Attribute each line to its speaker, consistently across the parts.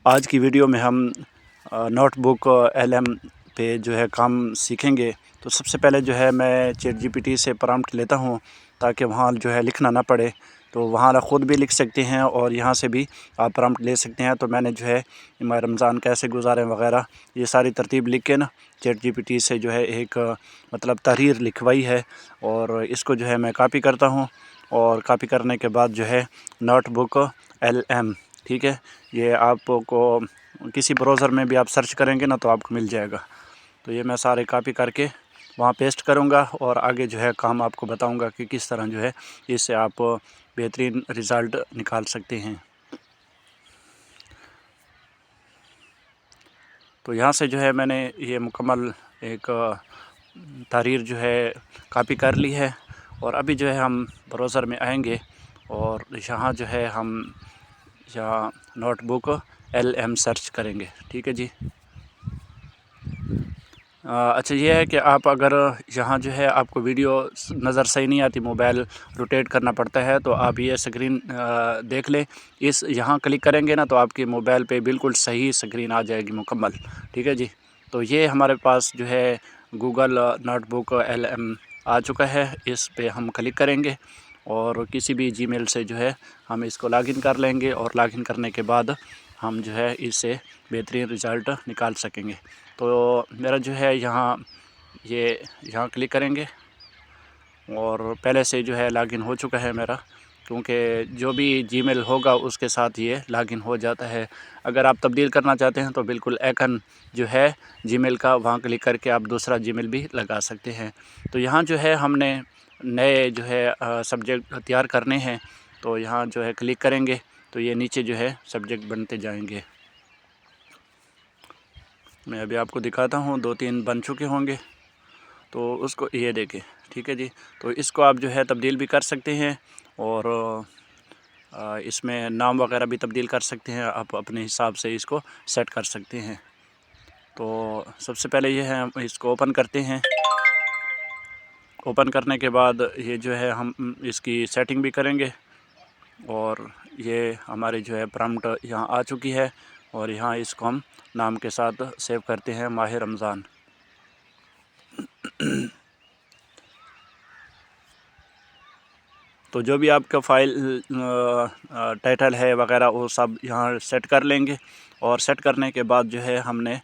Speaker 1: آج کی ویڈیو میں ہم نوٹ بک LM پہ جو ہے کام سیکھیں گے۔ تو سب سے پہلے جو ہے میں چیٹ GPT سے پرامپٹ لیتا ہوں تاکہ وہاں جو ہے لکھنا نہ پڑے، تو وہاں خود بھی لکھ سکتے ہیں اور یہاں سے بھی آپ پرامپٹ لے سکتے ہیں۔ تو میں نے جو ہے ماہ رمضان کیسے گزاریں وغیرہ یہ ساری ترتیب لکھ کے نا چیٹ GPT سے جو ہے ایک تحریر لکھوائی ہے، اور اس کو جو ہے میں کاپی کرتا ہوں، اور کاپی کرنے کے بعد جو ہے نوٹ بک LM، ٹھیک ہے، یہ آپ کو کسی براؤزر میں بھی آپ سرچ کریں گے نا تو آپ کو مل جائے گا۔ تو یہ میں سارے کاپی کر کے وہاں پیسٹ کروں گا، اور آگے جو ہے کام آپ کو بتاؤں گا کہ کس طرح جو ہے اس سے آپ بہترین رزلٹ نکال سکتے ہیں۔ تو یہاں سے جو ہے میں نے یہ مکمل ایک تحریر جو ہے کاپی کر لی ہے، اور ابھی جو ہے ہم براؤزر میں آئیں گے اور یہاں جو ہے ہم یہاں نوٹ بک LM سرچ کریں گے، ٹھیک ہے جی۔ اچھا یہ ہے کہ آپ اگر یہاں جو ہے آپ کو ویڈیو نظر صحیح نہیں آتی، موبائل روٹیٹ کرنا پڑتا ہے، تو آپ یہ سکرین دیکھ لیں، یہاں کلک کریں گے نا تو آپ کے موبائل پہ بالکل صحیح سکرین آ جائے گی مکمل، ٹھیک ہے جی۔ تو یہ ہمارے پاس جو ہے گوگل نوٹ بک LM آ چکا ہے، اس پہ ہم کلک کریں گے اور کسی بھی جی میل سے جو ہے ہم اس کو لاگ ان کر لیں گے، اور لاگ ان کرنے کے بعد ہم جو ہے اس سے بہترین رزلٹ نکال سکیں گے۔ تو میرا جو ہے یہاں کلک کریں گے، اور پہلے سے جو ہے لاگ ان ہو چکا ہے میرا، کیونکہ جو بھی جی میل ہوگا اس کے ساتھ یہ لاگ ان ہو جاتا ہے۔ اگر آپ تبدیل کرنا چاہتے ہیں تو بالکل ایکن جو ہے جی میل کا وہاں کلک کر کے آپ دوسرا جی میل بھی لگا سکتے ہیں۔ تو یہاں جو ہے ہم نے نئے جو ہے سبجیکٹ تیار کرنے ہیں، تو یہاں جو ہے کلک کریں گے تو یہ نیچے جو ہے سبجیکٹ بنتے جائیں گے۔ میں ابھی آپ کو دکھاتا ہوں، 2-3 بن چکے ہوں گے، تو اس کو یہ دیکھیں، ٹھیک ہے جی۔ تو اس کو آپ جو ہے تبدیل بھی کر سکتے ہیں، اور اس میں نام وغیرہ بھی تبدیل کر سکتے ہیں، آپ اپنے حساب سے اس کو سیٹ کر سکتے ہیں۔ تو سب سے پہلے یہ ہے ہم اس کو اوپن کرتے ہیں۔ اوپن کرنے کے بعد یہ جو ہے ہم اس کی سیٹنگ بھی کریں گے، اور یہ ہمارے جو ہے پرامپٹ یہاں آ چکی ہے، اور یہاں اس کو ہم نام کے ساتھ سیو کرتے ہیں، ماہ رمضان۔ تو جو بھی آپ کا فائل ٹائٹل ہے وغیرہ وہ سب یہاں سیٹ کر لیں گے، اور سیٹ کرنے کے بعد جو ہے ہم نے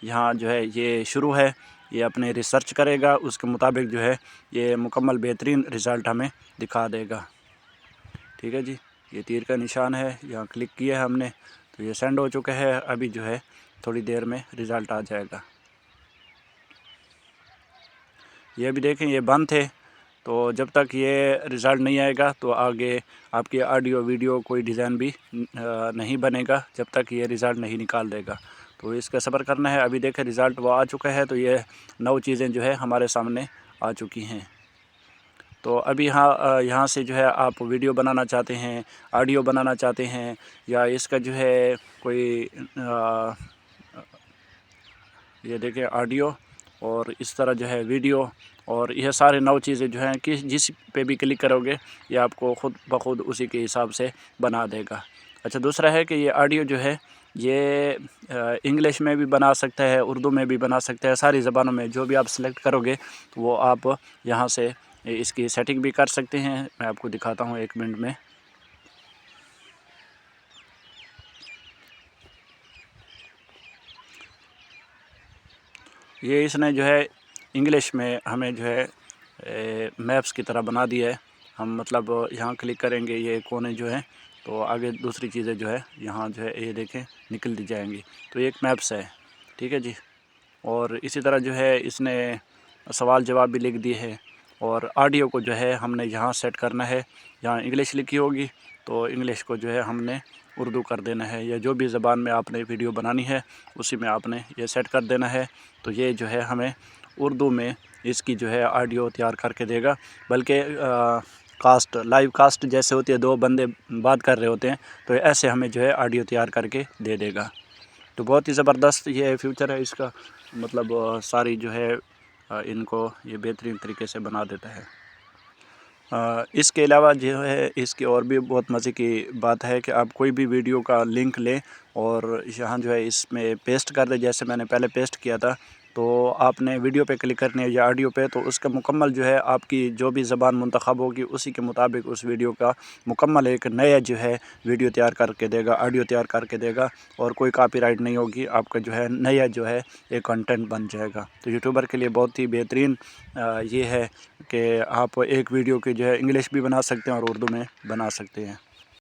Speaker 1: یہاں جو ہے یہ شروع ہے، یہ اپنے ریسرچ کرے گا، اس کے مطابق جو ہے یہ مکمل بہترین رزلٹ ہمیں دکھا دے گا، ٹھیک ہے جی۔ یہ تیر کا نشان ہے، یہاں کلک کیا ہے ہم نے، تو یہ سینڈ ہو چکا ہے، ابھی جو ہے تھوڑی دیر میں رزلٹ آ جائے گا۔ یہ بھی دیکھیں یہ بند تھے، تو جب تک یہ رزلٹ نہیں آئے گا تو آگے آپ کی آڈیو ویڈیو کوئی ڈیزائن بھی نہیں بنے گا جب تک یہ رزلٹ نہیں نکال دے گا، تو اس کا صبر کرنا ہے۔ ابھی دیکھیں رزلٹ وہ آ چکا ہے، تو یہ 9 چیزیں جو ہے ہمارے سامنے آ چکی ہیں۔ تو ابھی یہاں سے جو ہے آپ ویڈیو بنانا چاہتے ہیں، آڈیو بنانا چاہتے ہیں، یا اس کا جو ہے کوئی یہ دیکھیں آڈیو، اور اس طرح جو ہے ویڈیو، اور یہ سارے 9 چیزیں جو ہیں کہ جس پہ بھی کلک کرو گے یہ آپ کو خود بخود اسی کے حساب سے بنا دے گا۔ اچھا دوسرا ہے کہ یہ آڈیو جو ہے یہ انگلش میں بھی بنا سکتا ہے، اردو میں بھی بنا سکتا ہے، ساری زبانوں میں جو بھی آپ سلیکٹ کرو گے وہ آپ یہاں سے اس کی سیٹنگ بھی کر سکتے ہیں۔ میں آپ کو دکھاتا ہوں 1 منٹ میں۔ یہ اس نے جو ہے انگلش میں ہمیں جو ہے میپس کی طرح بنا دیا ہے، ہم مطلب یہاں کلک کریں گے یہ کونے جو ہیں، تو آگے دوسری چیزیں جو ہے یہاں جو ہے یہ دیکھیں نکل دی جائیں گی، تو یہ ایک میپس ہے، ٹھیک ہے جی۔ اور اسی طرح جو ہے اس نے سوال جواب بھی لکھ دی ہے، اور آڈیو کو جو ہے ہم نے یہاں سیٹ کرنا ہے، یہاں انگلش لکھی ہوگی تو انگلش کو جو ہے ہم نے اردو کر دینا ہے، یا جو بھی زبان میں آپ نے ویڈیو بنانی ہے اسی میں آپ نے یہ سیٹ کر دینا ہے۔ تو یہ جو ہے ہمیں اردو میں اس کی جو ہے آڈیو تیار کر کے دے گا، بلکہ لائیو کاسٹ جیسے ہوتی ہے، 2 بندے بات کر رہے ہوتے ہیں، تو ایسے ہمیں جو ہے آڈیو تیار کر کے دے دے گا۔ تو بہت ہی زبردست یہ فیوچر ہے اس کا، مطلب ساری جو ہے ان کو یہ بہترین طریقے سے بنا دیتا ہے۔ اس کے علاوہ جو ہے اس کی اور بھی بہت مزے کی بات ہے کہ آپ کوئی بھی ویڈیو کا لنک لیں اور یہاں جو ہے اس میں پیسٹ کر دیں، جیسے میں نے پہلے پیسٹ کیا تھا، تو آپ نے ویڈیو پہ کلک کرنے یا آڈیو پہ، تو اس کا مکمل جو ہے آپ کی جو بھی زبان منتخب ہوگی اسی کے مطابق اس ویڈیو کا مکمل ایک نیا جو ہے ویڈیو تیار کر کے دے گا، آڈیو تیار کر کے دے گا، اور کوئی کاپی رائٹ نہیں ہوگی، آپ کا جو ہے نیا جو ہے ایک کنٹینٹ بن جائے گا۔ تو یوٹیوبر کے لیے بہت ہی بہترین یہ ہے کہ آپ ایک ویڈیو کی جو ہے انگلش بھی بنا سکتے ہیں اور اردو میں بنا سکتے ہیں۔